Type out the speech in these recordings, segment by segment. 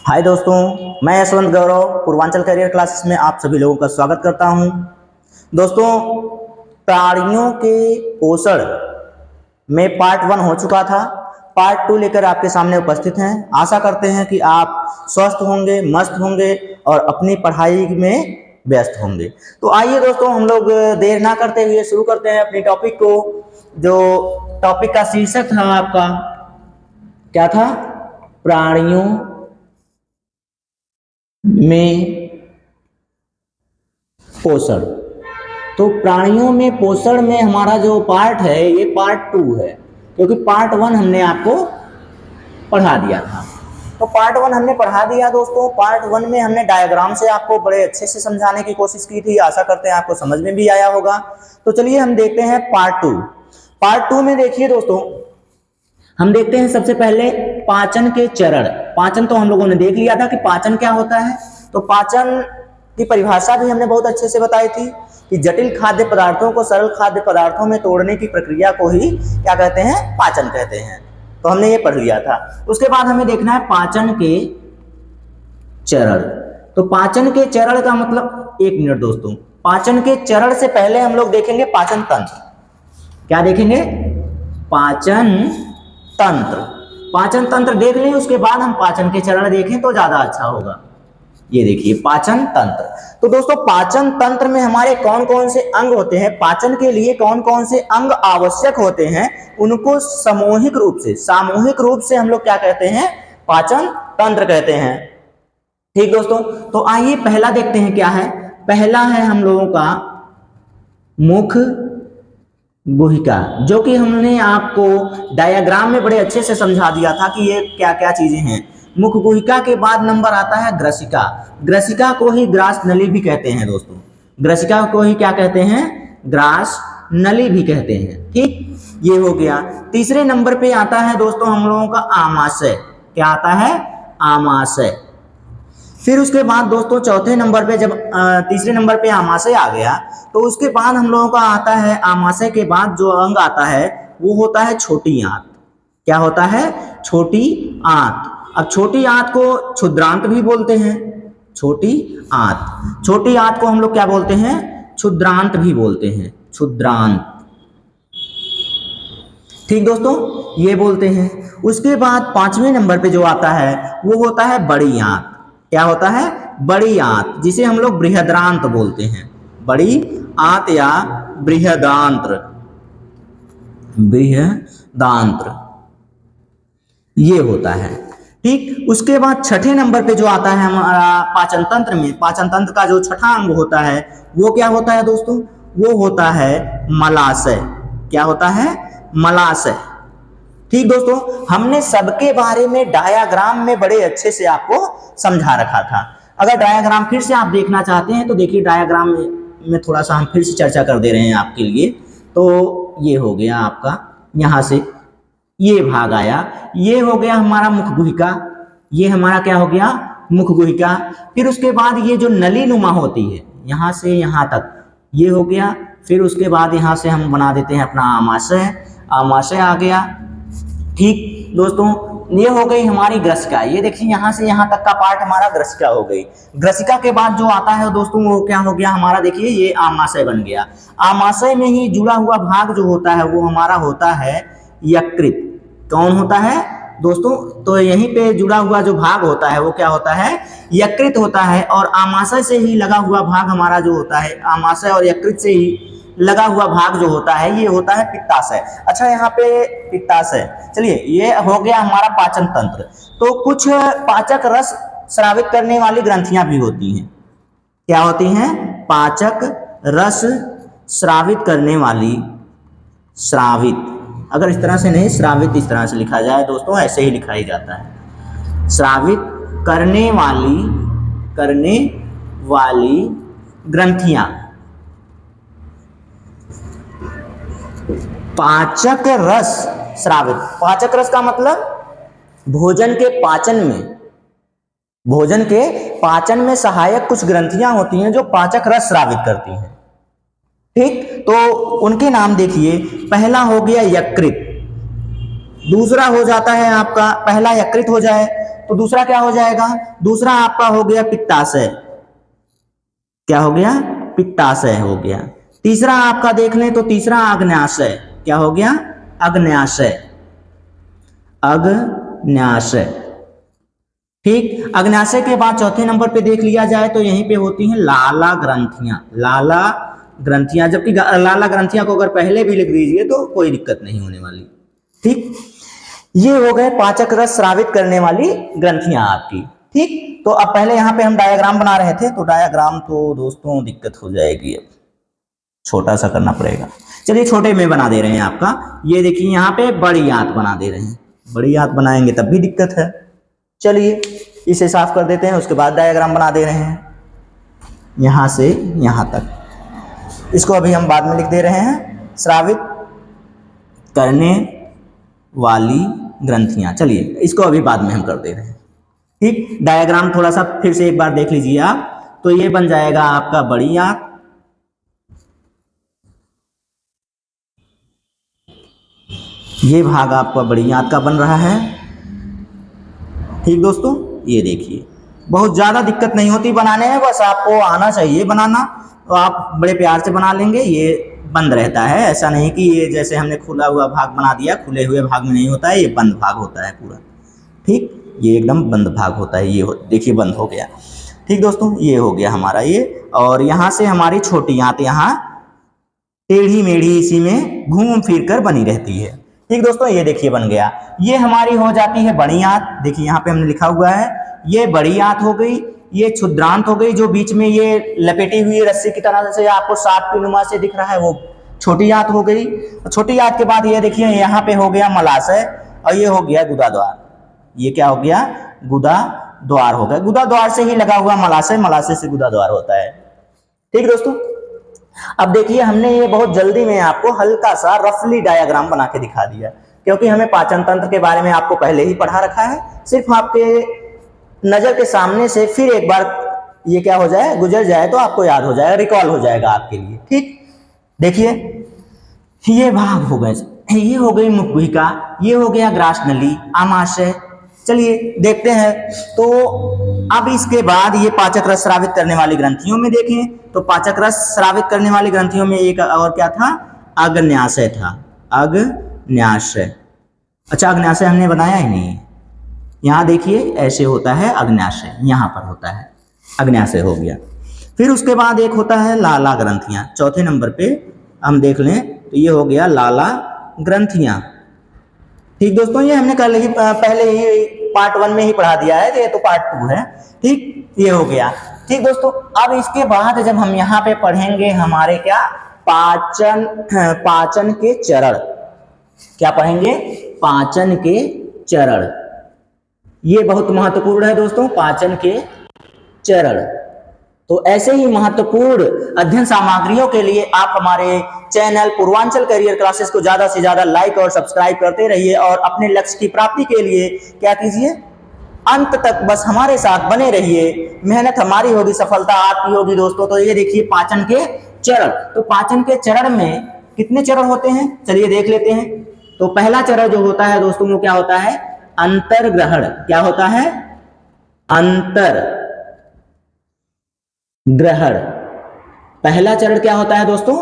हाय दोस्तों, मैं यशवंत गौरव Purvanchal career classes में आप सभी लोगों का स्वागत करता हूं। दोस्तों, प्राणियों के पोषण में पार्ट 1 हो चुका था। पार्ट 2 लेकर आपके सामने उपस्थित हैं। आशा करते हैं कि आप स्वस्थ होंगे, मस्त होंगे और अपनी पढ़ाई में व्यस्त होंगे। तो आइए दोस्तों, हम लोग देर ना करते हुए शुरू करते हैं अपनी टॉपिक को। जो टॉपिक का शीर्षक था आपका क्या था? प्राणियों में पोषण। तो प्राणियों में पोषण में हमारा जो पार्ट है ये पार्ट 2 है, क्योंकि पार्ट 1 हमने आपको पढ़ा दिया था। तो पार्ट 1 हमने पढ़ा दिया दोस्तों। पार्ट 1 में हमने डायग्राम से आपको बड़े अच्छे से समझाने की कोशिश की थी। आशा करते हैं आपको समझ में भी आया होगा। तो चलिए हम देखते हैं पार्ट 2। पार्ट 2 में देखिए दोस्तों, हम देखते हैं सबसे पहले पाचन के चरण। पाचन तो हम लोगों ने देख लिया था कि पाचन क्या होता है। तो पाचन की परिभाषा भी हमने बहुत अच्छे से बताई थी कि जटिल खाद्य पदार्थों को सरल खाद्य पदार्थों में तोड़ने की प्रक्रिया को ही क्या कहते हैं? पाचन कहते हैं। तो हमने ये पढ़ लिया था। उसके बाद हमें देखना है पाचन के चरण। तो पाचन के चरण का मतलब, एक मिनट दोस्तों, पाचन के चरण से पहले हम लोग देखेंगे पाचन तंत्र। क्या देखेंगे? पाचन तंत्र। पाचन तंत्र देख लें, उसके बाद हम पाचन के चरण देखें तो ज्यादा अच्छा होगा। ये देखिए पाचन तंत्र। तो दोस्तों, पाचन तंत्र में हमारे कौन कौन से अंग होते हैं, पाचन के लिए कौन कौन से अंग आवश्यक होते हैं, उनको सामूहिक रूप से हम लोग क्या कहते हैं? पाचन तंत्र कहते हैं। ठीक दोस्तों, तो आइए पहला देखते हैं क्या है। पहला है हम लोगों का मुख गुहिका, जो कि हमने आपको डायग्राम में बड़े अच्छे से समझा दिया था कि ये क्या क्या चीजें हैं। मुख गुहिका के बाद नंबर आता है ग्रसिका। ग्रसिका को ही ग्रास नली भी कहते हैं दोस्तों। ग्रसिका को ही क्या कहते हैं? ग्रास नली भी कहते हैं। ठीक, ये हो गया। तीसरे नंबर पे आता है दोस्तों हम लोगों का आमाशय। क्या आता है? आमाशय। फिर उसके बाद दोस्तों चौथे नंबर पे, जब तीसरे नंबर पे आमाशय आ गया, तो उसके बाद हम लोगों का आता है, आमाशय के बाद जो अंग आता है वो होता है छोटी आंत। क्या होता है? छोटी आंत। अब छोटी आंत को क्षुद्रांत भी बोलते हैं। छोटी आंत, छोटी आंत को हम लोग क्या बोलते हैं? क्षुद्रांत भी बोलते हैं। क्षुद्रांत। ठीक दोस्तों, ये बोलते हैं। उसके बाद पांचवें नंबर पे जो आता है वो होता है बड़ी आंत। क्या होता है? बड़ी आंत, जिसे हम लोग बृहदांत्र बोलते हैं। बड़ी आंत या बृहदांत्र। बृहदांत्र ये होता है। ठीक, उसके बाद छठे नंबर पे जो आता है हमारा पाचन तंत्र में, पाचन तंत्र का जो छठा अंग होता है वो क्या होता है दोस्तों? वो होता है मलाशय। क्या होता है? मलाशय। ठीक दोस्तों, हमने सबके बारे में डायाग्राम में बड़े अच्छे से आपको समझा रखा था। अगर डायाग्राम फिर से आप देखना चाहते हैं तो देखिए, डायाग्राम में थोड़ा सा हम फिर से चर्चा कर दे रहे हैं आपके लिए। तो ये हो गया आपका, यहाँ से ये भाग आया, ये हो गया हमारा मुख गुहिका। ये हमारा क्या हो गया? मुख गुहिका। फिर उसके बाद ये जो नली नुमा होती है यहाँ से यहाँ तक, ये हो गया। फिर उसके बाद यहाँ से हम बना देते हैं अपना आमाशय। आमाशय आ गया। ठीक दोस्तों, ये हो गई हमारी ग्रसिका। ये देखिए यहाँ से यहाँ तक का पार्ट हमारा ग्रसिका हो गई। ग्रसिका के बाद जो आता है दोस्तों वो क्या हो गया हमारा? देखिए ये आमाशय बन गया। आमाशय में ही जुड़ा हुआ भाग जो होता है वो हमारा होता है यकृत। कौन होता है दोस्तों? तो यहीं पे जुड़ा हुआ जो भाग होता है वो क्या होता है? यकृत होता है। और आमाशय से ही लगा हुआ भाग हमारा जो होता है, आमाशय और यकृत से ही लगा हुआ भाग जो होता है ये होता है पित्ताशय। अच्छा, यहाँ पे पित्ताशय। चलिए, ये हो गया हमारा पाचन तंत्र। तो कुछ पाचक रस स्रावित करने वाली ग्रंथियां भी होती हैं। क्या होती हैं? पाचक रस स्रावित करने वाली, स्रावित, अगर इस तरह से नहीं, स्रावित इस तरह से लिखा जाए दोस्तों, ऐसे ही लिखा ही जाता है। स्रावित करने वाली ग्रंथियां, पाचक रस स्रावित। पाचक रस का मतलब भोजन के पाचन में सहायक कुछ ग्रंथियां होती हैं जो पाचक रस स्रावित करती हैं। ठीक, तो उनके नाम देखिए। पहला हो गया यकृत, दूसरा हो जाता है आपका, पहला यकृत हो जाए, तो दूसरा क्या हो जाएगा, दूसरा आपका हो गया पित्ताशय, क्या हो गया, पित्ताशय हो गया। तीसरा आपका देख लें तो तीसरा अग्न्याशय, क्या हो गया, अग्न्याशय, अग्न्याशय। ठीक, अग्न्याशय के बाद चौथे नंबर पे देख लिया जाए तो यहीं पे होती हैं लाला ग्रंथियां, लाला ग्रंथियां, जबकि लाला ग्रंथियां को अगर पहले भी लिख दीजिए तो कोई दिक्कत नहीं होने वाली। ठीक, ये हो गए पाचक रस स्रावित करने वाली ग्रंथियां आपकी। ठीक, तो अब पहले यहाँ पे हम डायग्राम बना रहे थे, तो डायग्राम तो दोस्तों दिक्कत हो जाएगी, अब छोटा सा करना पड़ेगा। चलिए छोटे में बना दे रहे हैं आपका, ये देखिए यहाँ पे बड़ी आंत बना दे रहे हैं, बड़ी आंत बनाएंगे तब भी दिक्कत है। चलिए इसे साफ कर देते हैं, उसके बाद डायग्राम बना दे रहे हैं यहाँ से यहाँ तक। इसको अभी हम बाद में लिख दे रहे हैं, स्रावित करने वाली ग्रंथियां। चलिए इसको अभी बाद में हम कर दे रहे हैं। ठीक, डायग्राम थोड़ा सा फिर से एक बार देख लीजिए आप, तो ये बन जाएगा आपका बड़ी आंत, ये भाग आपका बड़ी आंत का बन रहा है। ठीक दोस्तों, ये देखिए बहुत ज़्यादा दिक्कत नहीं होती बनाने में, बस आपको आना चाहिए बनाना, तो आप बड़े प्यार से बना लेंगे। ये बंद रहता है, ऐसा नहीं कि ये जैसे हमने खुला हुआ भाग बना दिया, खुले हुए भाग में नहीं होता है, ये बंद भाग होता है पूरा। ठीक, ये एकदम बंद भाग होता है, ये देखिए बंद हो गया। ठीक दोस्तों, ये हो गया हमारा ये, और यहाँ से हमारी छोटी आंत यहाँ टेढ़ी मेढ़ी इसी में घूम फिर कर बनी रहती है। ठीक दोस्तों, ये देखिए बन गया, ये हमारी हो जाती है बड़ी आंत। देखिए यहाँ पे हमने लिखा हुआ है, ये बड़ी आंत हो गई, ये क्षुद्रांत हो गई, जो बीच में ये लपेटी हुई रस्सी की तरह से आपको सांप की नुमा से दिख रहा है, वो छोटी आंत हो गई। छोटी आंत के बाद ये देखिए यहाँ पे हो गया मलाशय, और ये हो गया गुदा द्वार। ये क्या हो गया, गुदा द्वार हो गया, गुदा द्वार से ही लगा हुआ मलाशय, मलाशय से गुदा द्वार होता है। ठीक दोस्तों, अब देखिए हमने ये बहुत जल्दी में आपको हल्का सा रफली डायग्राम बना के दिखा दिया, क्योंकि हमें पाचन तंत्र के बारे में आपको पहले ही पढ़ा रखा है, सिर्फ आपके नजर के सामने से फिर एक बार ये क्या हो जाए, गुजर जाए तो आपको याद हो जाएगा, रिकॉल हो जाएगा आपके लिए। ठीक, देखिए ये भाग हो गए, ये हो गई मुखगुहिका, ये हो गया ग्रासनली, आमाशय। चलिए देखते हैं, तो अब इसके बाद ये पाचक रस स्रावित करने वाली ग्रंथियों में देखें, तो पाचक रस स्रावित करने वाली ग्रंथियों में एक और क्या था, अग्न्याशय था, अग्न्याशय। अच्छा, अग्न्याशय हमने बनाया ही नहीं, यहाँ देखिए ऐसे होता है अग्न्याशय, यहाँ पर होता है अग्न्याशय हो गया। फिर उसके बाद एक होता है लाला ग्रंथियां, चौथे नंबर पे हम देख लें तो ये हो गया लाला ग्रंथियां। ठीक दोस्तों, ये हमने कल ही पहले ही पार्ट 1 में ही पढ़ा दिया है, ये तो पार्ट 2 है। ठीक, ये हो गया। ठीक दोस्तों, अब इसके बाद जब हम यहाँ पे पढ़ेंगे हमारे क्या, पाचन के चरण, क्या पढ़ेंगे, पाचन के चरण। ये बहुत महत्वपूर्ण है दोस्तों, पाचन के चरण। तो ऐसे ही महत्वपूर्ण अध्ययन सामग्रियों के लिए आप हमारे चैनल पूर्वांचल करियर क्लासेस को ज्यादा से ज्यादा लाइक और सब्सक्राइब करते रहिए, और अपने लक्ष्य की प्राप्ति के लिए क्या कीजिए, अंत तक बस हमारे साथ बने रहिए। मेहनत हमारी होगी, सफलता आपकी होगी दोस्तों। तो ये देखिए पाचन के चरण, तो पाचन के चरण में कितने चरण होते हैं, चलिए देख लेते हैं। तो पहला चरण जो होता है दोस्तों वो क्या होता है, अंतर्ग्रहण। क्या होता है, अंतर्ग्रहण। पहला चरण क्या होता है दोस्तों,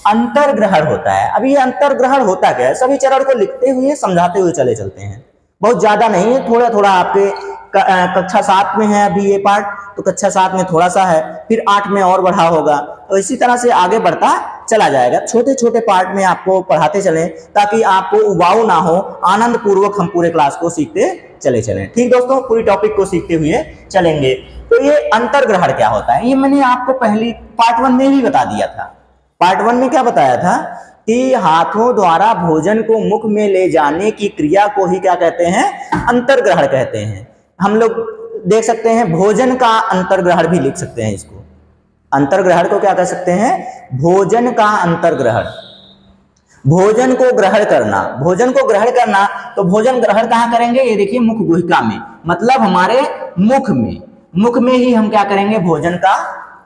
अंतर्ग्रहण होता है। अभी ये अंतर्ग्रहण होता क्या है, सभी चरण को लिखते हुए समझाते हुए चले चलते हैं, बहुत ज्यादा नहीं है, थोड़ा थोड़ा। आपके कक्षा 7 में है अभी ये पार्ट, तो कक्षा 7 में थोड़ा सा है, फिर 8 में और बढ़ा होगा, तो इसी तरह से आगे बढ़ता चला जाएगा। छोटे छोटे पार्ट में आपको पढ़ाते चलें, ताकि आपको उबाऊ ना हो, आनंद पूर्वक हम पूरे क्लास को सीखते चले चलें। ठीक दोस्तों, पूरी टॉपिक को सीखते हुए चलेंगे। तो ये अंतर्ग्रहण क्या होता है, ये मैंने आपको पहली पार्ट 1 में भी बता दिया था। पार्ट 1 में क्या बताया था कि हाथों द्वारा भोजन को मुख में ले जाने की क्रिया को ही क्या कहते हैं, अंतर्ग्रहण कहते हैं। हम लोग देख सकते हैं भोजन का अंतर्ग्रहण भी लिख सकते हैं इसको। अंतर्ग्रहण को क्या कह सकते हैं, भोजन का अंतर्ग्रहण। भोजन को ग्रहण करना, भोजन को ग्रहण करना, तो भोजन ग्रहण कहाँ करेंगे, ये देखिए मुख गुहिका में, मतलब हमारे मुख में, मुख में ही हम क्या करेंगे, भोजन का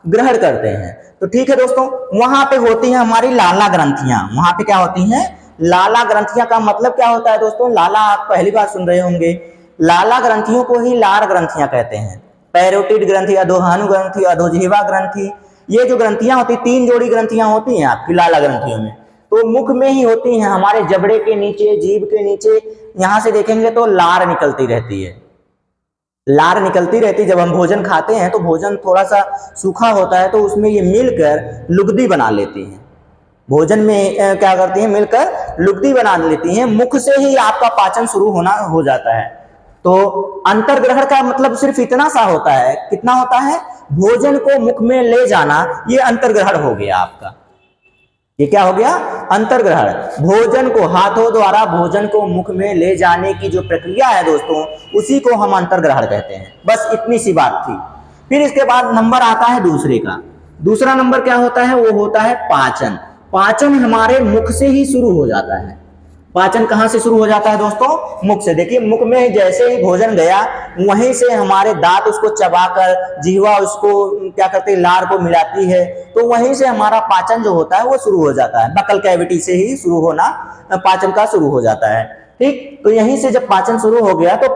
ग्रहण करते हैं। तो ठीक है दोस्तों, वहां पे होती हैं हमारी लाला ग्रंथियां। वहां पे क्या होती हैं, लाला ग्रंथियां का मतलब क्या होता है दोस्तों, लाला आप पहली बार सुन रहे होंगे। लाला ग्रंथियों को ही लार ग्रंथियां कहते हैं। पैरोटिड ग्रंथि, अधोहानु ग्रंथि, अधोजिह्वा ग्रंथि, ये जो ग्रंथियां होती, 3 जोड़ी ग्रंथियां होती हैं आपकी लाला ग्रंथियों में, तो मुख में ही होती हैं, हमारे जबड़े के नीचे, जीभ के नीचे, यहां से देखेंगे तो लार निकलती रहती है, लार निकलती रहती है। जब हम भोजन खाते हैं तो भोजन थोड़ा सा सूखा होता है तो उसमें ये मिलकर लुगदी बना लेती हैं, भोजन में क्या करती हैं, मिलकर लुगदी बना लेती हैं। मुख से ही आपका पाचन शुरू होना हो जाता है। तो अंतर्ग्रहण का मतलब सिर्फ इतना सा होता है, कितना होता है, भोजन को मुख में ले जाना, ये अंतर्ग्रहण हो गया आपका। ये क्या हो गया, अंतर्ग्रहण। भोजन को हाथों द्वारा भोजन को मुख में ले जाने की जो प्रक्रिया है दोस्तों, उसी को हम अंतर्ग्रहण कहते हैं। बस इतनी सी बात थी। फिर इसके बाद नंबर आता है दूसरे का। दूसरा नंबर क्या होता है, वो होता है पाचन। पाचन हमारे मुख से ही शुरू हो जाता है। पाचन कहां से शुरू हो जाता है दोस्तों, मुख से। देखिए मुख में जैसे ही भोजन गया, वहीं से हमारे दांत उसको चबाकर, जिह्वा उसको क्या करते हैं, लार को मिलाती है, तो वहीं से हमारा पाचन जो होता है वो शुरू हो जाता है। बकल कैविटी से ही शुरू होना पाचन का शुरू हो जाता है। ठीक, तो यहीं से जब पाचन शुरू हो गया तो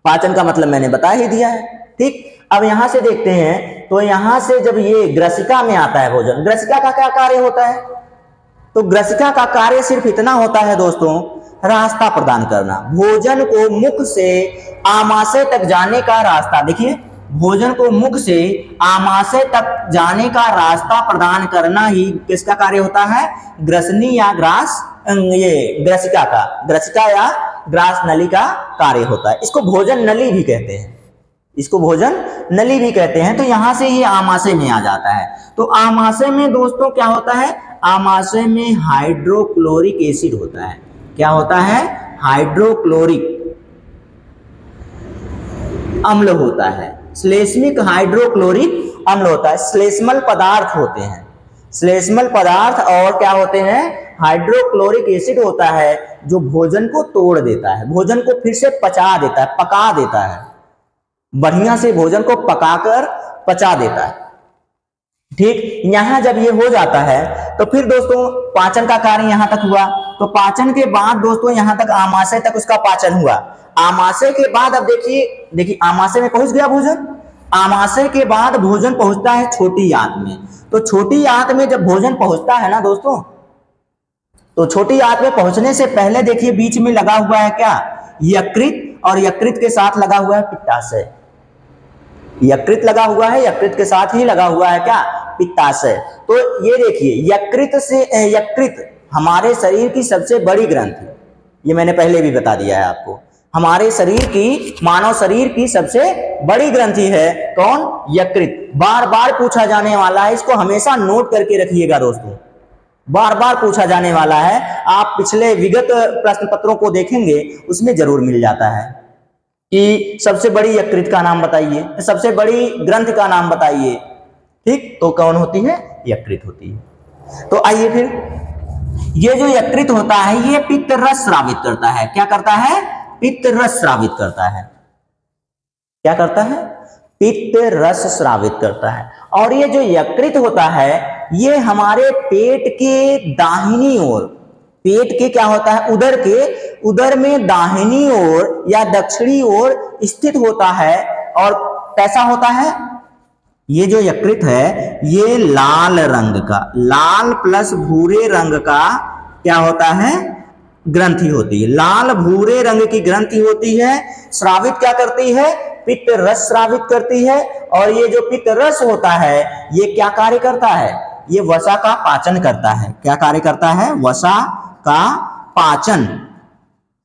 पाचन का मतलब मैंने बता ही दिया है। ठीक, अब यहां से देखते हैं, तो यहां से जब ये ग्रसिका में आता है भोजन, ग्रसिका का क्या कार्य होता है, तो ग्रसिका का कार्य सिर्फ इतना होता है दोस्तों, रास्ता प्रदान करना। भोजन को मुख से आमाशय तक जाने का रास्ता, देखिए भोजन को मुख से आमाशय तक जाने का रास्ता प्रदान करना ही किसका कार्य होता है, ग्रसनी या ग्रास, ये ग्रसिका या ग्रास नली का कार्य होता है। इसको भोजन नली भी कहते हैं, इसको भोजन नली भी कहते हैं। तो यहां से ये आमाशय में आ जाता है। तो आमाशय में दोस्तों क्या होता है, आमाशय में हाइड्रोक्लोरिक एसिड होता है। क्या होता है, हाइड्रोक्लोरिक अम्ल होता है, श्लेष्मिक हाइड्रोक्लोरिक अम्ल होता है। श्लेष्मल पदार्थ होते हैं, श्लेष्मल पदार्थ, और क्या होते हैं, हाइड्रोक्लोरिक एसिड होता है, जो भोजन को तोड़ देता है, भोजन को फिर से पचा देता है, पका देता है, बढ़िया से भोजन को पकाकर पचा देता है। ठीक, यहां जब ये हो जाता है तो फिर दोस्तों पाचन का कार्य यहां तक हुआ। तो पाचन के बाद दोस्तों यहां तक आमाशय तक उसका पाचन हुआ। आमाशय के बाद अब देखिए आमाशय में पहुंच गया भोजन। आमाशय के बाद भोजन पहुंचता है छोटी आंत में। तो छोटी आंत में जब भोजन पहुंचता है ना दोस्तों, तो छोटी आंत में पहुंचने से पहले देखिए बीच में लगा हुआ है क्या, यकृत, और यकृत के साथ लगा हुआ है पित्ताशय। यकृत लगा हुआ है, यकृत के साथ ही लगा हुआ है क्या, पित्ताशय। तो ये देखिए यकृत हमारे शरीर की सबसे बड़ी ग्रंथि, ये मैंने पहले भी बता दिया है आपको। हमारे शरीर की, मानव शरीर की सबसे बड़ी ग्रंथि है कौन, यकृत। बार बार पूछा जाने वाला है, इसको हमेशा नोट करके रखिएगा दोस्तों, बार बार पूछा जाने वाला है। आप पिछले विगत प्रश्न पत्रों को देखेंगे, उसमें जरूर मिल जाता है कि सबसे बड़ी यकृत का नाम बताइए, सबसे बड़ी ग्रंथ का नाम बताइए। ठीक, तो कौन होती है, यकृत होती है। तो आइए फिर, ये जो यकृत होता है ये पित्त रस स्रावित करता है। क्या करता है, पित्त रस स्रावित करता है। क्या करता है, पित्त रस स्रावित करता है। और ये जो यकृत होता है ये हमारे पेट के दाहिनी ओर, पेट के क्या होता है, उदर में दाहिनी ओर या दक्षिणी ओर स्थित होता है। और कैसा होता है, ये जो यकृत है ये लाल रंग का, लाल प्लस भूरे रंग का क्या होता है, ग्रंथि होती है। लाल भूरे रंग की ग्रंथि होती है। स्रावित क्या करती है, पित्त रस स्रावित करती है। और ये जो पित्त रस होता है ये क्या कार्य करता है, ये वसा का पाचन करता है। क्या कार्य करता है, वसा का पाचन।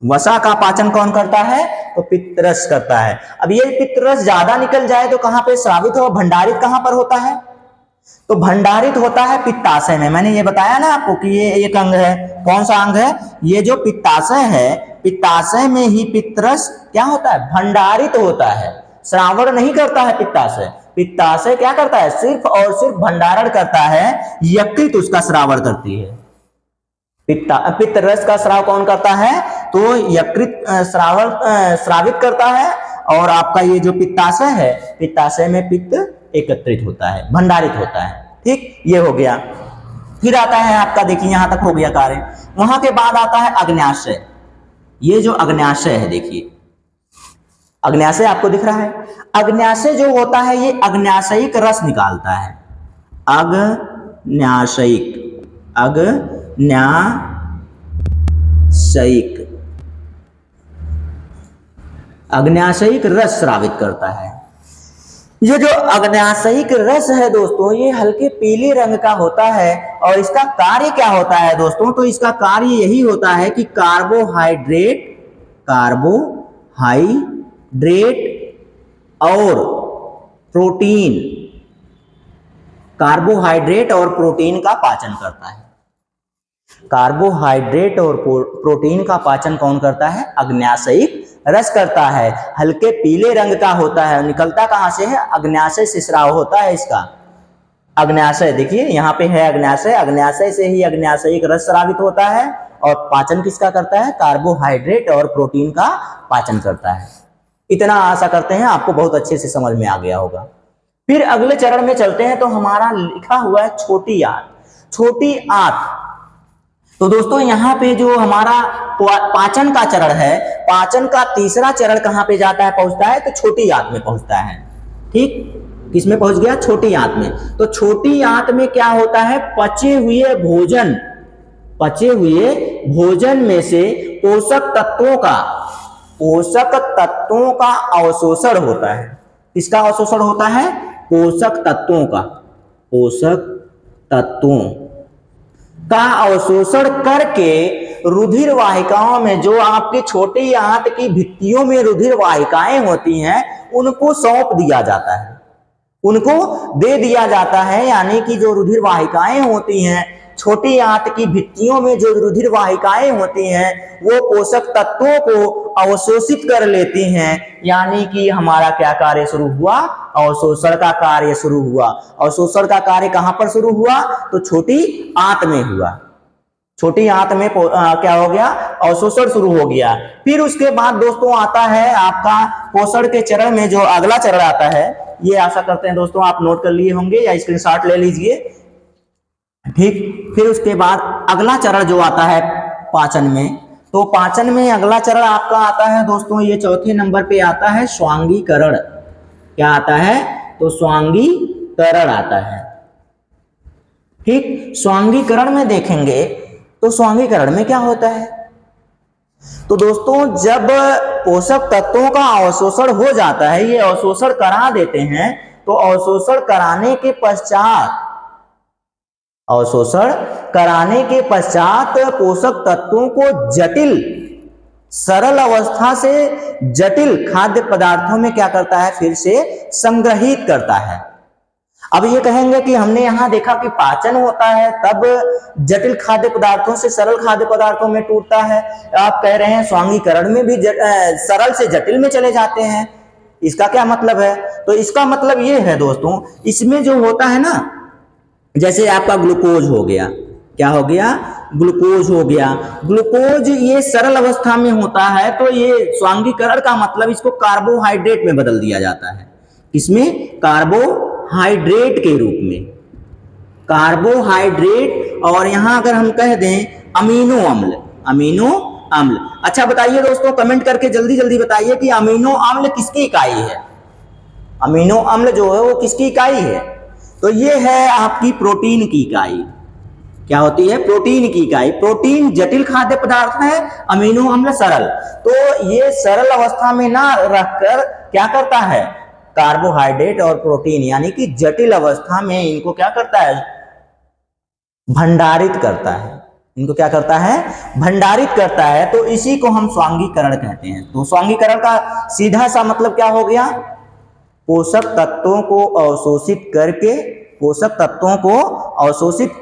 वसा का पाचन कौन करता है, तो पित्तरस करता है। अब ये पित्तरस ज्यादा निकल जाए तो कहां पे स्रावित हो, भंडारित कहां पर होता है, तो भंडारित होता है पित्ताशय में। मैंने ये बताया ना आपको कि ये एक अंग है, कौन सा अंग है, ये जो पित्ताशय है, पित्ताशय में ही पित्तरस क्या होता है, भंडारित होता है। श्रावण नहीं करता है पित्ताशय, पित्ताशय क्या करता है, सिर्फ और सिर्फ भंडारण करता है, यकृत उसका श्रावण करती है। पित्त रस का स्राव कौन करता है, तो यकृत श्रावित करता है। और आपका ये जो पित्ताशय है, पित्ताशय में पित्त एकत्रित होता है, भंडारित होता है। ठीक, ये हो गया। फिर आता है आपका, देखिए यहां तक हो गया कार्य। वहां के बाद आता है अग्न्याशय। ये जो अग्न्याशय है देखिए, अग्न्याशय आपको दिख रहा है। अग्न्याशय जो होता है ये अग्न्याशयिक रस निकालता है। अग्न्याशयिक अग्न्याशयिक रस स्रावित करता है। ये जो अग्न्याशयिक रस है दोस्तों, ये हल्के पीले रंग का होता है और इसका कार्य क्या होता है दोस्तों, तो इसका कार्य यही होता है कि कार्बोहाइड्रेट और प्रोटीन का पाचन करता है। कार्बोहाइड्रेट और प्रोटीन का पाचन कौन करता है? अग्न्याशयिक रस करता है। हल्के पीले रंग का होता है। निकलता कहां से है? अग्न्याशय से स्राव होता है इसका। अग्न्याशय देखिए यहाँ पे है अग्न्याशय, अग्न्याशय से ही अग्न्याशयिक रस स्रावित होता है और पाचन किसका करता है? कार्बोहाइड्रेट और प्रोटीन का पाचन करता है। इतना आशा करते हैं आपको बहुत अच्छे से समझ में आ गया होगा। फिर अगले चरण में चलते हैं तो हमारा लिखा हुआ है छोटी आंत। तो दोस्तों यहाँ पे जो हमारा पाचन का चरण है, पाचन का तीसरा चरण कहां पे जाता है, पहुंचता है? तो छोटी आंत में पहुंचता है। ठीक, किसमें पहुंच गया? छोटी आंत में। तो छोटी आंत में क्या होता है? पचे हुए भोजन में से पोषक तत्वों का अवशोषण होता है। किसका अवशोषण होता है? पोषक तत्वों का अवशोषण करके रुधिर वाहिकाओं में, जो आपकी छोटी आंत की भित्तियों में रुधिर वाहिकाएं होती हैं, उनको सौंप दिया जाता है, उनको दे दिया जाता है। यानी कि जो रुधिर वाहिकाएं होती हैं, छोटी आंत की भित्तियों में जो रुधिर वाहिकाएं होती हैं, वो पोषक तत्वों को अवशोषित कर लेती हैं। यानी कि हमारा क्या कार्य शुरू हुआ? अवशोषण का कार्य शुरू हुआ। अवशोषण का कार्य कहां पर शुरू हुआ? तो छोटी आंत में हुआ। छोटी आंत में क्या हो गया? अवशोषण शुरू हो गया। फिर उसके बाद दोस्तों आता है आपका पोषण के चरण में जो अगला चरण आता है, ये आशा करते हैं दोस्तों आप नोट कर लिए होंगे या स्क्रीनशॉट ले लीजिए। ठीक, फिर उसके बाद अगला चरण जो आता है पाचन में, तो पाचन में अगला चरण आपका आता है दोस्तों, ये चौथे नंबर पे आता है स्वांगीकरण। क्या आता है? तो स्वांगीकरण आता है। ठीक, स्वांगीकरण में देखेंगे तो स्वांगीकरण में क्या होता है? तो दोस्तों जब पोषक तत्वों का अवशोषण हो जाता है, ये अवशोषण करा देते हैं, तो अवशोषण कराने के पश्चात पोषक तत्वों को सरल अवस्था से जटिल खाद्य पदार्थों में क्या करता है? फिर से संग्रहित करता है। अब ये कहेंगे कि हमने यहां देखा कि पाचन होता है तब जटिल खाद्य पदार्थों से सरल खाद्य पदार्थों में टूटता है। आप कह रहे हैं स्वांगीकरण में भी सरल से जटिल में चले जाते हैं। इसका क्या मतलब है? तो इसका मतलब ये है दोस्तों, इसमें जो होता है ना, जैसे आपका ग्लूकोज हो गया, क्या हो गया? ग्लूकोज हो गया। ग्लूकोज ये सरल अवस्था में होता है, तो ये स्वांगीकरण का मतलब इसको कार्बोहाइड्रेट में बदल दिया जाता है। किसमें? कार्बोहाइड्रेट के रूप में। कार्बोहाइड्रेट, और यहां अगर हम कह दें अमीनो अम्ल। अच्छा बताइए दोस्तों, कमेंट करके जल्दी जल्दी बताइए कि अमीनो अम्ल किसकी इकाई है? अमीनो अम्ल जो है वो किसकी इकाई है? तो ये है आपकी प्रोटीन की इकाई। क्या होती है? प्रोटीन की इकाई। प्रोटीन जटिल खाद्य पदार्थ है, अमीनो अम्ल सरल। तो ये सरल अवस्था में ना रखकर क्या करता है? कार्बोहाइड्रेट और प्रोटीन यानी कि जटिल अवस्था में इनको क्या करता है? भंडारित करता है। इनको क्या करता है? भंडारित करता है। तो इसी को हम स्वांगीकरण कहते हैं। तो स्वांगीकरण का सीधा सा मतलब क्या हो गया? पोषक तत्वों को अवशोषित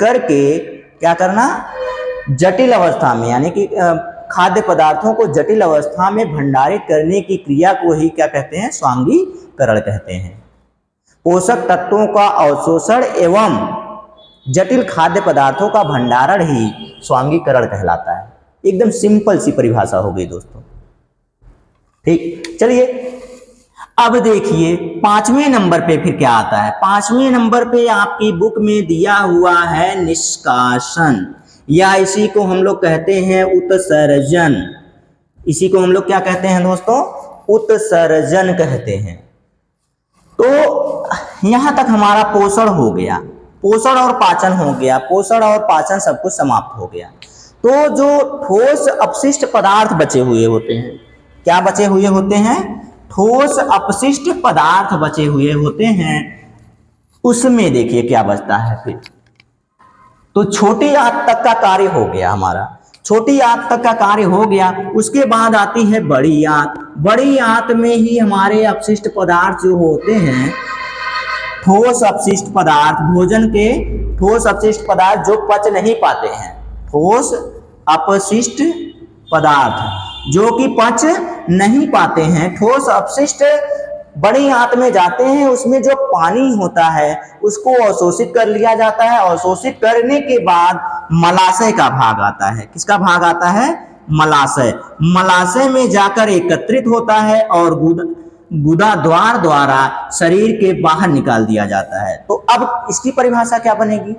करके क्या करना? जटिल अवस्था में, यानी कि खाद्य पदार्थों को जटिल अवस्था में भंडारित करने की क्रिया को ही क्या कहते हैं? स्वांगीकरण कहते हैं। पोषक तत्वों का अवशोषण एवं जटिल खाद्य पदार्थों का भंडारण ही स्वांगीकरण कहलाता है। एकदम सिंपल सी परिभाषा हो गई दोस्तों। ठीक, चलिए अब देखिए 5वें नंबर पे फिर क्या आता है? 5वें नंबर पे आपकी बुक में दिया हुआ है निष्कासन, या इसी को हम लोग कहते हैं उत्सर्जन। इसी को हम लोग क्या कहते हैं दोस्तों? उत्सर्जन कहते हैं। तो यहां तक हमारा पोषण हो गया, पोषण और पाचन हो गया, पोषण और पाचन सब कुछ समाप्त हो गया। तो जो ठोस अपशिष्ट पदार्थ बचे हुए होते हैं, क्या बचे हुए होते हैं? ठोस अपशिष्ट पदार्थ बचे हुए होते हैं, उसमें देखिए क्या बचता है फिर। तो छोटी आंत तक का कार्य हो गया हमारा, छोटी आंत तक का कार्य हो गया। उसके बाद आती है बड़ी आंत। बड़ी आंत में ही हमारे अपशिष्ट पदार्थ जो होते हैं, ठोस अपशिष्ट पदार्थ, भोजन के ठोस अपशिष्ट पदार्थ जो पच नहीं पाते हैं, ठोस अपशिष्ट पदार्थ जो कि पच नहीं पाते हैं, ठोस अपशिष्ट बड़ी आंत में जाते हैं। उसमें जो पानी होता है उसको अवशोषित कर लिया जाता है। अवशोषित करने के बाद मलाशय का भाग आता है। किसका भाग आता है? मलाशय। मलाशय में जाकर एकत्रित होता है और गुदा द्वार द्वारा शरीर के बाहर निकाल दिया जाता है। तो अब इसकी परिभाषा क्या बनेगी?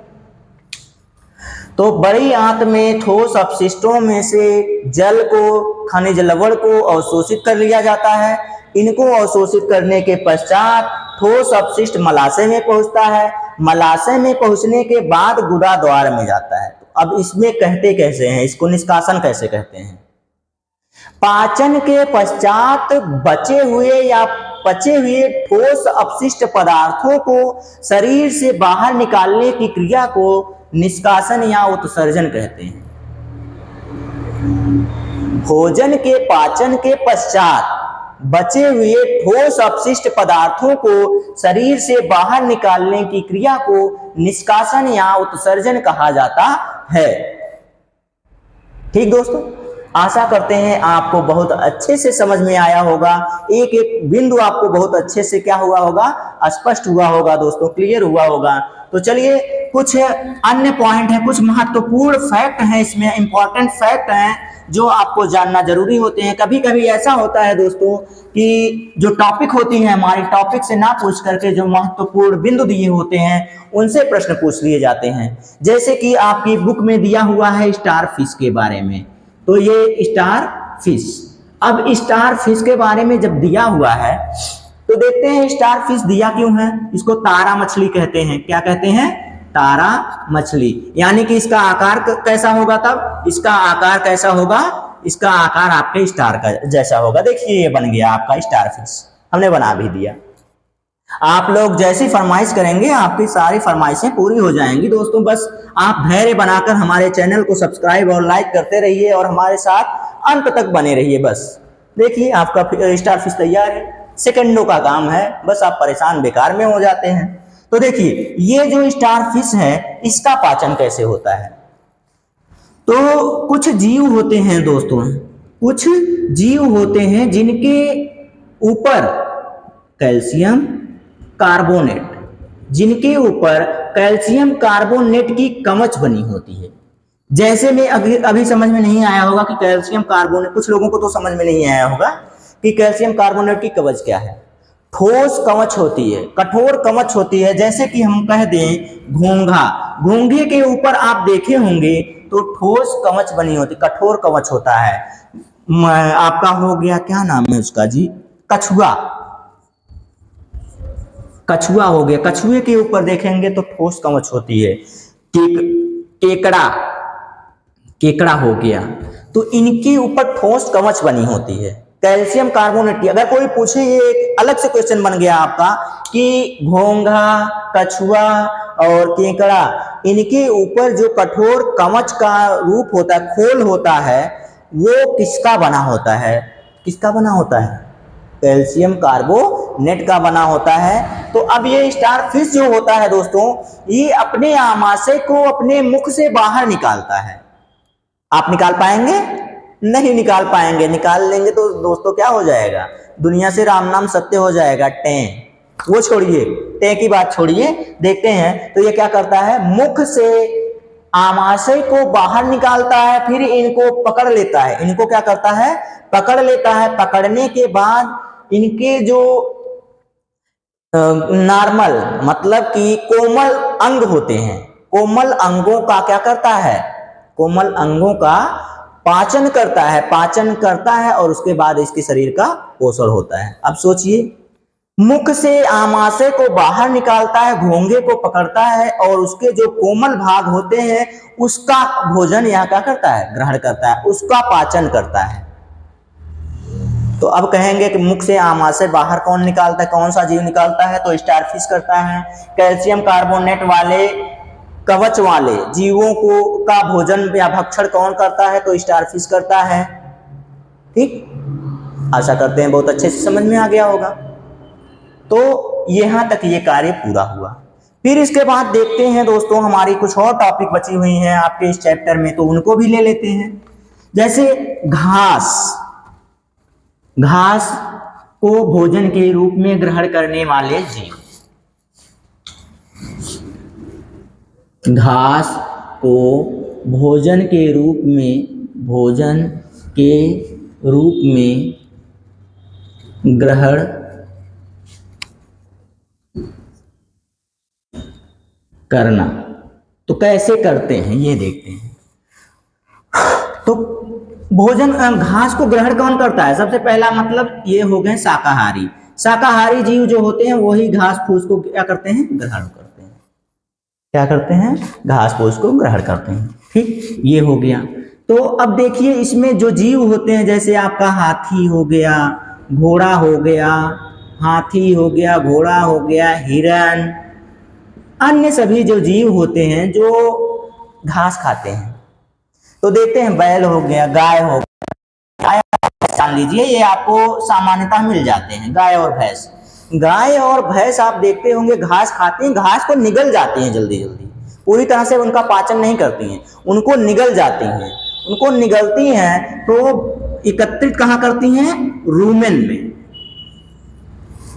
तो बड़ी आंत में ठोस अपशिष्टों में से जल को, खनिज लवण को अवशोषित कर लिया जाता है। इनको अवशोषित करने के पश्चात ठोस अपशिष्ट मलाशय में पहुंचता है। मलाशय में पहुंचने के बाद गुदा द्वार में जाता है। तो अब इसमें कहते कैसे हैं, इसको निष्कासन कैसे कहते हैं? पाचन के पश्चात बचे हुए या पचे हुए ठोस अपशिष्ट पदार्थों को शरीर से बाहर निकालने की क्रिया को निष्कासन या उत्सर्जन कहते हैं। भोजन के पाचन के पश्चात बचे हुए ठोस अपशिष्ट पदार्थों को शरीर से बाहर निकालने की क्रिया को निष्कासन या उत्सर्जन कहा जाता है। ठीक दोस्तों, आशा करते हैं आपको बहुत अच्छे से समझ में आया होगा। एक एक बिंदु आपको बहुत अच्छे से क्या हुआ होगा? स्पष्ट हुआ होगा दोस्तों, क्लियर हुआ होगा। तो चलिए कुछ अन्य पॉइंट है, कुछ महत्वपूर्ण फैक्ट हैं, इसमें इंपॉर्टेंट फैक्ट हैं जो आपको जानना जरूरी होते हैं। कभी कभी ऐसा होता है दोस्तों कि जो टॉपिक होती है हमारी, टॉपिक से ना पूछ करके जो महत्वपूर्ण बिंदु दिए होते हैं उनसे प्रश्न पूछ लिए जाते हैं। जैसे कि आपकी बुक में दिया हुआ है स्टार फिश के बारे में, तो ये स्टार फिश, अब स्टार फिश के बारे में जब दिया हुआ है तो देखते हैं स्टार फिश दिया क्यों है। इसको तारा मछली कहते हैं। क्या कहते हैं? तारा मछली। यानी कि इसका आकार कैसा होगा? तब इसका आकार कैसा होगा? इसका आकार आपके स्टार का जैसा होगा। देखिए ये बन गया आपका स्टार फिश, हमने बना भी दिया। आप लोग जैसी फरमाइश करेंगे आपकी सारी फरमाइशें पूरी हो जाएंगी दोस्तों। बस आप धैर्य बनाकर हमारे चैनल को सब्सक्राइब और लाइक करते रहिए और हमारे साथ अंत तक बने रहिए। बस देखिए आपका स्टार फिश तैयार है, सेकंडों का काम है, बस आप परेशान बेकार में हो जाते हैं। तो देखिए ये जो स्टार फिश है इसका पाचन कैसे होता है? तो कुछ जीव होते हैं दोस्तों, कुछ जीव होते हैं जिनके ऊपर कैल्शियम कार्बोनेट, जिनके ऊपर कैल्शियम कार्बोनेट की कवच बनी होती है। जैसे में अभी समझ में नहीं आया होगा कि कैल्शियम कार्बोनेट, कुछ लोगों को तो समझ में नहीं आया होगा कि कैल्शियम कार्बोनेट की कवच क्या है। ठोस कवच होती है, कठोर कवच होती है। जैसे कि हम कह दें घोंघा, घोंघे के ऊपर आप देखे होंगे तो ठोस कवच बनी होती, कठोर कवच होता है। आपका हो गया, क्या नाम है उसका जी? कछुआ, कछुआ हो गया। कछुए के ऊपर देखेंगे तो ठोस कवच होती है। केकड़ा, केकड़ा हो गया, तो इनके ऊपर ठोस कवच बनी होती है कैल्शियम कार्बोनेट की। अगर कोई पूछे, ये एक अलग से क्वेश्चन बन गया आपका कि घोंघा, कछुआ और केकड़ा, इनके ऊपर जो कठोर कवच का रूप होता है, खोल होता है, वो किसका बना होता है? किसका बना होता है? कैल्शियम कार्बोनेट का बना होता है। तो अब ये स्टार फिश जो होता है दोस्तों, ये अपने आमाशय को अपने मुख से बाहर निकालता है। आप निकाल पाएंगे? नहीं निकाल पाएंगे। निकाल लेंगे तो दोस्तों क्या हो जाएगा? दुनिया से राम नाम सत्य हो जाएगा। टें, वो छोड़िए, टें की बात छोड़िए, देखते हैं। तो ये क्या करता है? मुख से आमाशय को बाहर निकालता है, फिर इनको पकड़ लेता है। इनको क्या करता है? पकड़ लेता है। पकड़ने के बाद इनके जो नॉर्मल, मतलब कि कोमल अंग होते हैं, कोमल अंगों का क्या करता है? कोमल अंगों का पाचन करता है और उसके बाद इसके शरीर का पोषण होता है। अब सोचिए, मुख से आमाशय को बाहर निकालता है, घोंघे को पकड़ता है और उसके जो कोमल भाग होते हैं उसका भोजन यह क्या करता है, ग्रहण करता है, उसका पाचन करता है। तो अब कहेंगे कि मुख से आमाशय बाहर कौन निकालता है, कौन सा जीव निकालता है, तो स्टारफिश करता है। कैल्शियम कार्बोनेट वाले कवच वाले जीवों को का भोजन या भक्षण कौन करता है, तो स्टारफिश करता है। ठीक, आशा करते हैं बहुत अच्छे से समझ में आ गया होगा। तो यहां तक ये कार्य पूरा हुआ। फिर इसके बाद देखते हैं दोस्तों, हमारी कुछ और टॉपिक बची हुई हैं आपके इस चैप्टर में, तो उनको भी ले लेते हैं। जैसे घास को भोजन के रूप में ग्रहण करने वाले जीव, घास को भोजन के रूप में ग्रहण करना, तो कैसे करते हैं ये देखते हैं। तो भोजन घास को ग्रहण कौन करता है, सबसे पहला मतलब ये हो गए शाकाहारी। शाकाहारी जीव जो होते हैं वही घास फूस को क्या करते हैं, ग्रहण करते हैं। क्या करते हैं, घास फूस को ग्रहण करते हैं। ठीक, ये हो गया। तो अब देखिए इसमें जो जीव होते हैं, जैसे आपका हाथी हो गया, घोड़ा हो गया, हिरन, अन्य सभी जो जीव होते हैं जो घास खाते हैं, तो देखते हैं बैल हो गया, गाय हो गया, जान लीजिए ये आपको सामान्यतः मिल जाते हैं। गाय और भैंस आप देखते होंगे घास खाती हैं, घास को निगल जाती हैं जल्दी जल्दी, पूरी तरह से उनका पाचन नहीं करती हैं, उनको निगल जाती हैं। उनको निगलती हैं तो एकत्रित कहाँ करती हैं, रूमेन में।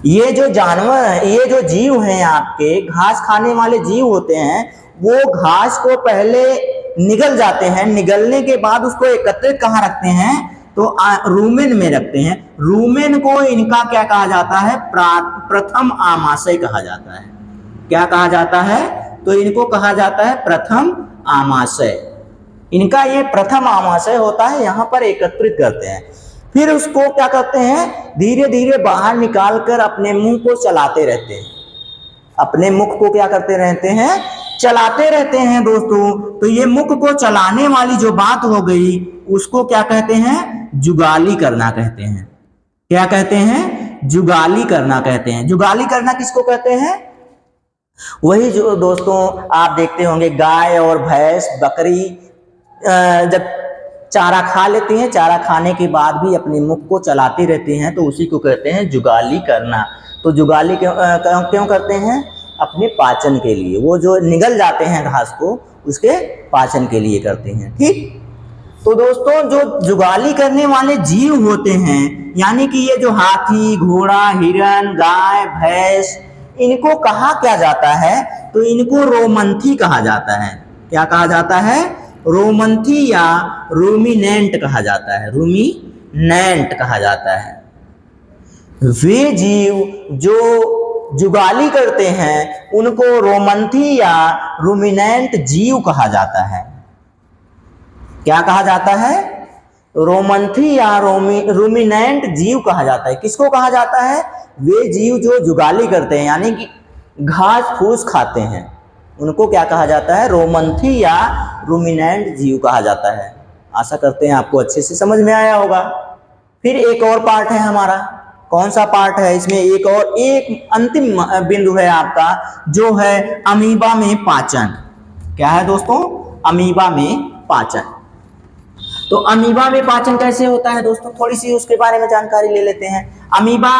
ये जो जानवर हैं, ये जो जीव हैं आपके घास खाने वाले जीव होते हैं, वो घास को पहले निगल जाते हैं, निगलने के बाद उसको एकत्रित कहाँ रखते हैं, तो रूमेन में रखते हैं। रूमेन को इनका क्या कहा जाता है, प्रथम आमाशय कहा जाता है। क्या कहा जाता है, तो इनको कहा जाता है प्रथम आमाशय। इनका ये प्रथम आमाशय होता है, यहाँ पर एकत्रित करते हैं। फिर उसको क्या करते हैं, धीरे धीरे बाहर निकाल कर अपने मुंह को चलाते रहते हैं। अपने मुख को क्या करते रहते हैं, चलाते रहते हैं दोस्तों। तो ये मुख को चलाने वाली जो बात हो गई, उसको क्या कहते हैं, जुगाली करना कहते हैं। क्या कहते हैं, जुगाली करना कहते हैं। जुगाली करना किसको कहते हैं, वही जो दोस्तों आप देखते होंगे गाय और भैंस, बकरी जब चारा खा लेती हैं, चारा खाने के बाद भी अपने मुख को चलाती रहती हैं, तो उसी को कहते हैं जुगाली करना। तो जुगाली क्यों करते हैं, अपने पाचन के लिए। वो जो निगल जाते हैं घास को, उसके पाचन के लिए करते हैं। ठीक, तो दोस्तों जो जुगाली करने वाले जीव होते हैं, यानी कि ये जो हाथी, घोड़ा, हिरन, गाय, भैंस, इनको कहा क्या जाता है, तो इनको रोमंथी कहा जाता है। क्या कहा जाता है, रोमंथी या रूमिनेंट कहा जाता है। रूमिनेंट कहा जाता है। वे जीव जो जुगाली करते हैं उनको रोमंथी या रूमिनेंट जीव कहा जाता है। क्या कहा जाता है, रोमंथी या रूमिनेंट जीव कहा जाता है। किसको कहा जाता है, वे जीव जो जुगाली करते हैं, यानी कि घास फूस खाते हैं, उनको क्या कहा जाता है, रोमंथी या रूमिनेंट जीव कहा जाता है। आशा करते हैं आपको अच्छे से समझ में आया होगा। फिर एक और पार्ट है हमारा, कौन सा पार्ट है इसमें, एक अंतिम बिंदु है आपका, जो है अमीबा में पाचन। क्या है दोस्तों, अमीबा में पाचन। तो अमीबा में पाचन कैसे होता है दोस्तों, थोड़ी सी उसके बारे में जानकारी ले लेते हैं। अमीबा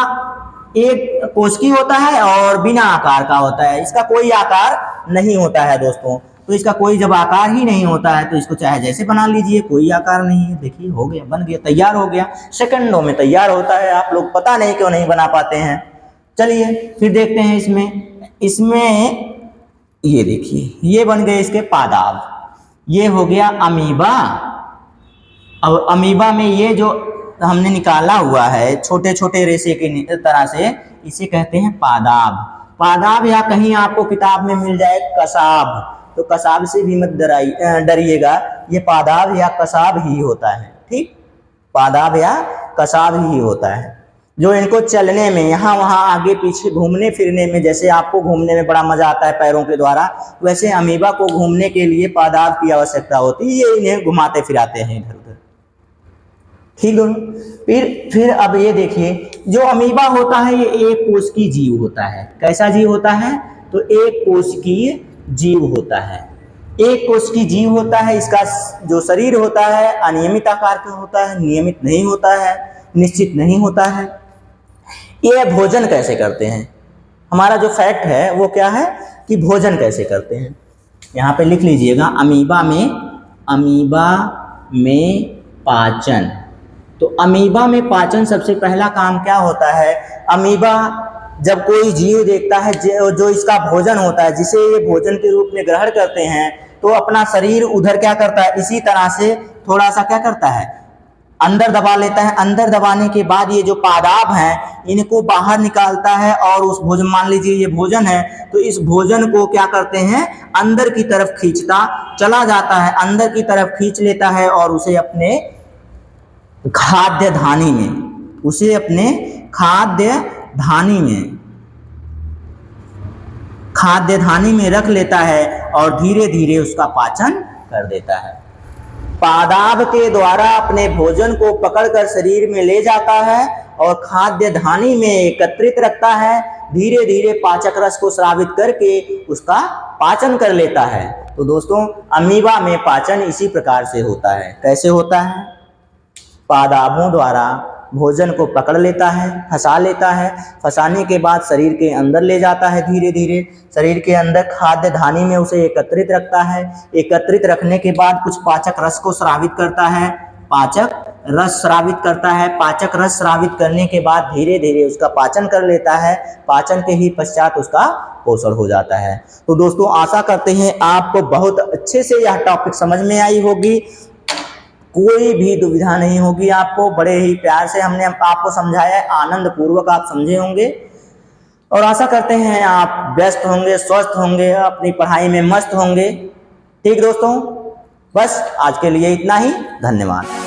एक कोशिकी होता है और बिना आकार का होता है, इसका कोई आकार नहीं होता है दोस्तों। तो इसका कोई जब आकार ही नहीं होता है तो इसको चाहे जैसे बना लीजिए, कोई आकार नहीं है। देखिए हो गया, बन गया, तैयार हो गया, सेकंडों में तैयार होता है। आप लोग पता नहीं क्यों नहीं बना पाते हैं। चलिए फिर देखते हैं इसमें ये देखिए, ये बन गए इसके पादाब। ये हो गया अमीबा। और अमीबा में ये जो हमने निकाला हुआ है छोटे छोटे रेशे के तरह से, इसे कहते हैं पादाब। पादाब या कहीं आपको किताब में मिल जाए कसाब, तो कसाब से भी मत डरिएगा, ये पादाब या कसाब ही होता है। ठीक, पादाब या कसाब ही होता है, जो इनको चलने में, यहाँ वहाँ आगे पीछे घूमने फिरने में, जैसे आपको घूमने में बड़ा मजा आता है पैरों के द्वारा, वैसे अमीबा को घूमने के लिए पादाब की आवश्यकता होती है, ये इन्हें घुमाते फिराते हैं इधर उधर। ठीक दोस्तों, फिर अब ये देखिए, जो अमीबा होता है ये एक कोशिकीय जीव होता है। कैसा जीव होता है? तो एक कोशिकीय जीव होता है। एक कोशिकीय जीव होता है। इसका जो शरीर होता है अनियमित आकार का होता है, नियमित नहीं होता है, निश्चित नहीं होता है। ये भोजन कैसे करते हैं? हमारा जो फैक्ट है वो क्या है कि भोजन कैसे करते हैं। यहाँ पे लिख लीजिएगा, अमीबा में पाचन। तो अमीबा में पाचन, सबसे पहला काम क्या होता है? अमीबा जब कोई जीव देखता है जो इसका भोजन होता है, जिसे ये भोजन के रूप में ग्रहण करते हैं, तो अपना शरीर उधर क्या करता है, इसी तरह से थोड़ा सा क्या करता है, अंदर दबा लेता है। अंदर दबाने के बाद ये जो पादाब हैं इनको बाहर निकालता है, और उस भोजन, मान लीजिए ये भोजन है, तो इस भोजन को क्या करते हैं, अंदर की तरफ खींचता चला जाता है, अंदर की तरफ खींच लेता है और उसे अपने खाद्य धानी में, खाद्य धानी में रख लेता है और धीरे धीरे उसका पाचन कर देता है। पादाब के द्वारा अपने भोजन को पकड़कर शरीर में ले जाता है और खाद्य धानी में एकत्रित रखता है, धीरे धीरे पाचक रस को स्रावित करके उसका पाचन कर लेता है। तो दोस्तों, अमीबा में पाचन इसी प्रकार से होता है। कैसे होता है? पादाबों द्वारा भोजन को पकड़ लेता है, फंसा लेता है, फंसाने के बाद शरीर के अंदर ले जाता है, धीरे धीरे शरीर के अंदर खाद्य धानी में उसे एकत्रित रखता है। एकत्रित रखने के बाद कुछ पाचक रस को स्रावित करता है, पाचक रस स्रावित करने के बाद धीरे धीरे उसका पाचन कर लेता है। पाचन के ही पश्चात उसका पोषण हो जाता है। तो दोस्तों, आशा करते हैं आपको बहुत अच्छे से यह टॉपिक समझ में आई होगी, कोई भी दुविधा नहीं होगी आपको। बड़े ही प्यार से हमने आपको समझाया है, आनंद पूर्वक आप समझे होंगे, और आशा करते हैं आप व्यस्त होंगे, स्वस्थ होंगे, अपनी पढ़ाई में मस्त होंगे। ठीक दोस्तों, बस आज के लिए इतना ही। धन्यवाद।